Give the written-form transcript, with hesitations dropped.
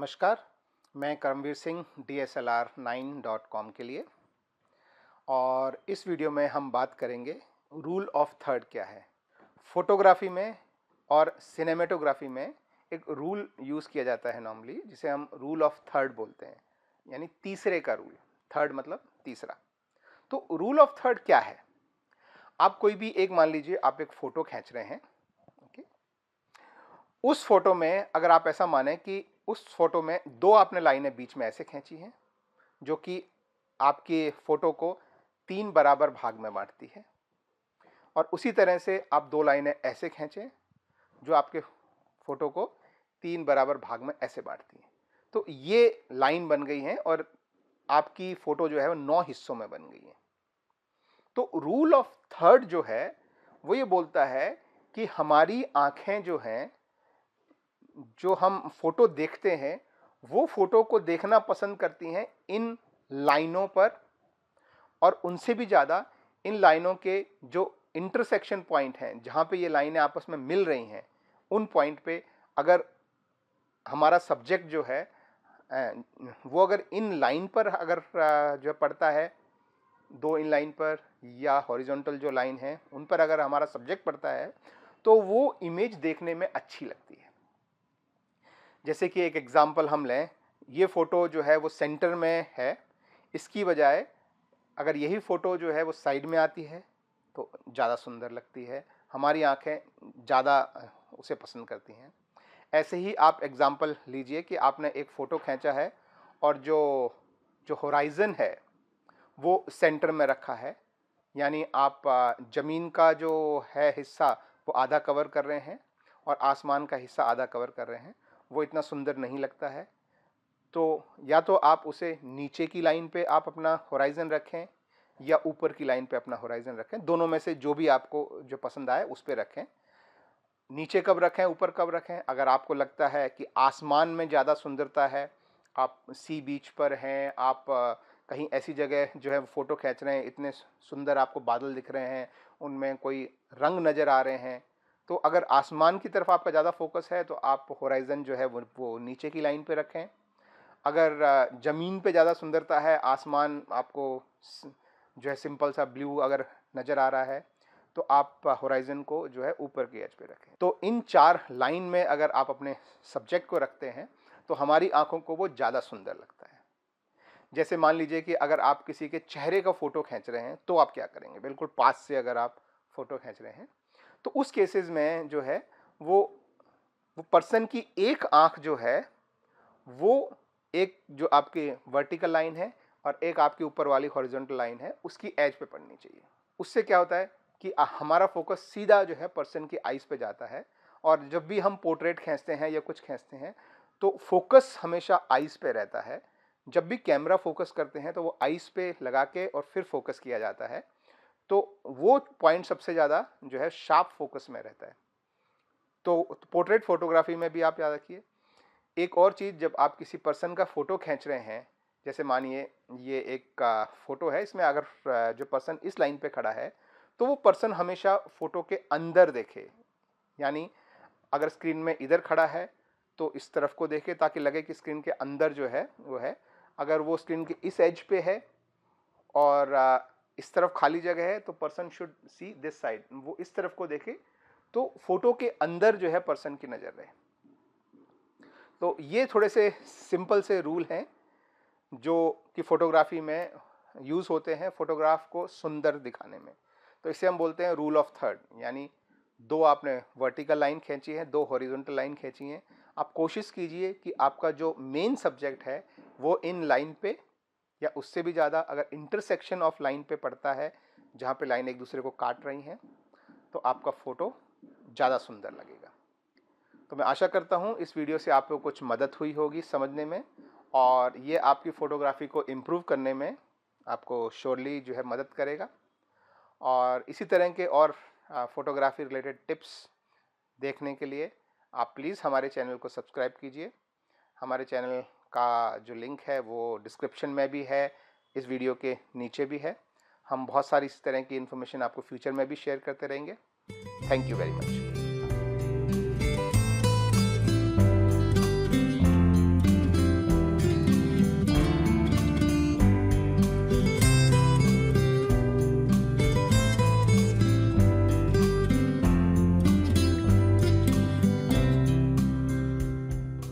नमस्कार, मैं करमवीर सिंह DSLR9.com के लिए। और इस वीडियो में हम बात करेंगे रूल ऑफ थर्ड क्या है। फोटोग्राफी में और सिनेमेटोग्राफी में एक रूल यूज़ किया जाता है नॉर्मली, जिसे हम रूल ऑफ थर्ड बोलते हैं, यानी तीसरे का रूल। थर्ड मतलब तीसरा। तो रूल ऑफ थर्ड क्या है? आप कोई भी एक, मान लीजिए आप एक फ़ोटो खींच रहे हैं, ओके। उस फोटो में अगर आप ऐसा माने कि उस फोटो में दो आपने लाइनें बीच में ऐसे खींची हैं जो कि आपके फोटो को 3 बराबर भाग में बांटती है, और उसी तरह से आप दो लाइनें ऐसे खींचें जो आपके फोटो को 3 बराबर भाग में ऐसे बांटती हैं। तो ये लाइन बन गई है और आपकी फोटो जो है वो 9 हिस्सों में बन गई है। तो रूल ऑफ थर्ड जो है वो ये बोलता है कि हमारी आंखें जो हैं, जो हम फोटो देखते हैं, वो फोटो को देखना पसंद करती हैं इन लाइनों पर, और उनसे भी ज़्यादा इन लाइनों के जो इंटरसेक्शन पॉइंट हैं, जहाँ पे ये लाइनें आपस में मिल रही हैं, उन पॉइंट पे अगर हमारा सब्जेक्ट जो है वो अगर इन लाइन पर अगर जो पड़ता है, दो इन लाइन पर या हॉरिजॉन्टल जो लाइन है उन पर अगर हमारा सब्जेक्ट पड़ता है, तो वो इमेज देखने में अच्छी लगती है। जैसे कि एक एग्जांपल हम लें, ये फ़ोटो जो है वो सेंटर में है, इसकी बजाय अगर यही फ़ोटो जो है वो साइड में आती है तो ज़्यादा सुंदर लगती है, हमारी आंखें ज़्यादा उसे पसंद करती हैं। ऐसे ही आप एग्जांपल लीजिए कि आपने एक फ़ोटो खींचा है और जो जो होराइज़न है वो सेंटर में रखा है, यानी आप ज़मीन का जो है हिस्सा वो आधा कवर कर रहे हैं और आसमान का हिस्सा आधा कवर कर रहे हैं। वो इतना सुंदर नहीं लगता है। तो या तो आप उसे नीचे की लाइन पे आप अपना होराइज़न रखें या ऊपर की लाइन पे अपना होराइज़न रखें, दोनों में से जो भी आपको जो पसंद आए उस पे रखें। नीचे कब रखें, ऊपर कब रखें? अगर आपको लगता है कि आसमान में ज़्यादा सुंदरता है, आप सी बीच पर हैं, आप कहीं ऐसी जगह जो है फ़ोटो खींच रहे हैं, इतने सुंदर आपको बादल दिख रहे हैं, उनमें कोई रंग नज़र आ रहे हैं, तो अगर आसमान की तरफ आपका ज़्यादा फोकस है तो आप होराइज़न जो है वो नीचे की लाइन पे रखें। अगर ज़मीन पे ज़्यादा सुंदरता है, आसमान आपको जो है सिंपल सा ब्लू अगर नज़र आ रहा है, तो आप होराइज़न को जो है ऊपर की एज पे रखें। तो इन 4 लाइन में अगर आप अपने सब्जेक्ट को रखते हैं तो हमारी आंखों को वो ज़्यादा सुंदर लगता है। जैसे मान लीजिए कि अगर आप किसी के चेहरे का फ़ोटो खींच रहे हैं तो आप क्या करेंगे? बिल्कुल पास से अगर आप फ़ोटो खींच रहे हैं तो उस केसेस में जो है वो पर्सन की एक आंख जो है वो एक जो आपकी वर्टिकल लाइन है और एक आपके ऊपर वाली हॉरिजॉन्टल लाइन है, उसकी एज पे पड़नी चाहिए। उससे क्या होता है कि हमारा फोकस सीधा जो है पर्सन की आइज पे जाता है, और जब भी हम पोर्ट्रेट खींचते हैं या कुछ खींचते हैं तो फोकस हमेशा आइज पे रहता है। जब भी कैमरा फोकस करते हैं तो वो आइज पे लगा के और फिर फोकस किया जाता है, तो वो पॉइंट सबसे ज़्यादा जो है शार्प फोकस में रहता है। तो पोर्ट्रेट फोटोग्राफी में भी आप याद रखिए। एक और चीज़, जब आप किसी पर्सन का फ़ोटो खींच रहे हैं, जैसे मानिए ये एक फ़ोटो है, इसमें अगर जो पर्सन इस लाइन पे खड़ा है तो वो पर्सन हमेशा फ़ोटो के अंदर देखे, यानी अगर स्क्रीन में इधर खड़ा है तो इस तरफ को देखे ताकि लगे कि स्क्रीन के अंदर जो है वो है। अगर वो स्क्रीन के इस एज पे है और इस तरफ खाली जगह है तो person should see this side, वो इस तरफ को देखे तो फोटो के अंदर जो है पर्सन की नज़र रहे। तो ये थोड़े से सिंपल से रूल हैं जो कि फोटोग्राफी में यूज़ होते हैं फोटोग्राफ को सुंदर दिखाने में। तो इसे हम बोलते हैं रूल ऑफ थर्ड, यानी दो आपने वर्टिकल लाइन खींची है, दो हॉरिजॉन्टल लाइन खींची है। आप कोशिश कीजिए कि आपका जो मेन सब्जेक्ट है वो इन लाइन पे या उससे भी ज़्यादा अगर इंटरसेक्शन ऑफ लाइन पे पड़ता है, जहाँ पे लाइन एक दूसरे को काट रही हैं, तो आपका फ़ोटो ज़्यादा सुंदर लगेगा। तो मैं आशा करता हूँ इस वीडियो से आपको कुछ मदद हुई होगी समझने में, और ये आपकी फ़ोटोग्राफी को इम्प्रूव करने में आपको श्योरली जो है मदद करेगा। और इसी तरह के और फ़ोटोग्राफी रिलेटेड टिप्स देखने के लिए आप प्लीज़ हमारे चैनल को सब्सक्राइब कीजिए। हमारे चैनल का जो लिंक है वो डिस्क्रिप्शन में भी है, इस वीडियो के नीचे भी है। हम बहुत सारी इस तरह की इन्फॉर्मेशन आपको फ्यूचर में भी शेयर करते रहेंगे। Thank you very much.